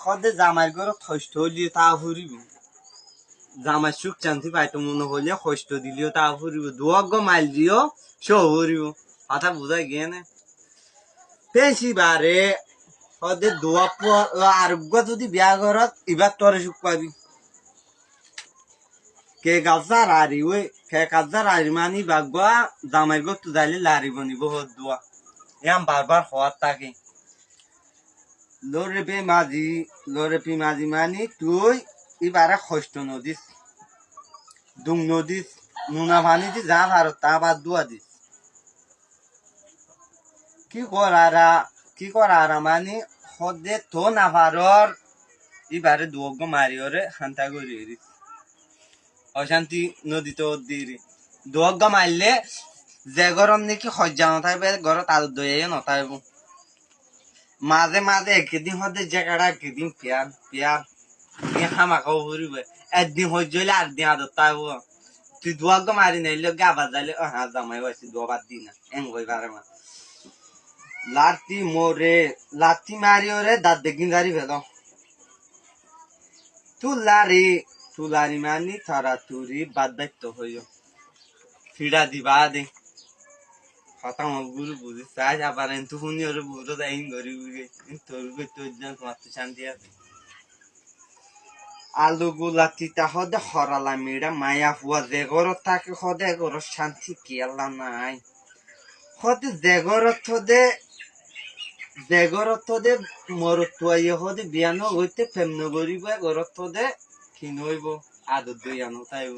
সদে জামাই ঘরত হস্ত হলিও তা ফুরিব জামাই সুখ শান্তি পাইতো মনে হলে হস্ত দিলিও তা ফুরিব দুয়াগ মাইল দিও সো ফুরিব কথা বুঝাই গিয়ে না পেশি বারে সদে দোয়া আরোগ্য যদি বিয়া ঘরত এবার তোরে সুখ পাবি কে গাজার আরি ওই কে গাজার আরি মানি বাগবা জামাই ঘর তু যাইলে লারিব নিব হদ দোয়া এম বারবার হওয়ার থাকে লোরে পি মাঝি মানি তুই এবারে কষ্ট নদিস দুং নদিস নুনা পানি দি যা আর তা বাদ দুয়া দিস কি করারা মানে সদে তো নাভারর এবারে দুয়োগ মারিওরে শান্তা করি অশান্তি নদীতে দিরি দুয়োগ মারলে যে গরম নাকি সজ্জা নথাইবে ঘরত আলু দইয়ে নথাইব মাঝে মাঝে একদিন হতে জায়গাটা একদিন পেয়ার পেয়ার হামাকাও ফুরিব একদিন সহ্য হইলে আর দিন আদত তাইব তুই দুয়াগ মারি নাইলে গাবা যাইলে হ্যাঁ জামাই হয়েছে দুবার দি না এং হই পারে মা লাতি মোরে লাতি মারি ওরে দাঁত দেখিন দাঁড়ি ফেল তুলারি মানি থরা তুরি বাদ দায়িত্ব হইও ফিডা দিবা দে কথা গুরু বুঝি চাই আবার এন্তু শুনি ওরে বুঝো যাই গরি তোর তোর তোমার তো শান্তি আছে আলু গুলা তিতা হদে হরালা মিড়া মায়া হুয়া যে ঘরত থাকে হদে ঘর শান্তি কেলা নাই হদে যে ঘরত হদে মরত হদে বিয়ানো হইতে ফেমন গরিব ঘরত হদে ক্ষীণ হইব আদর দই আনো তাইব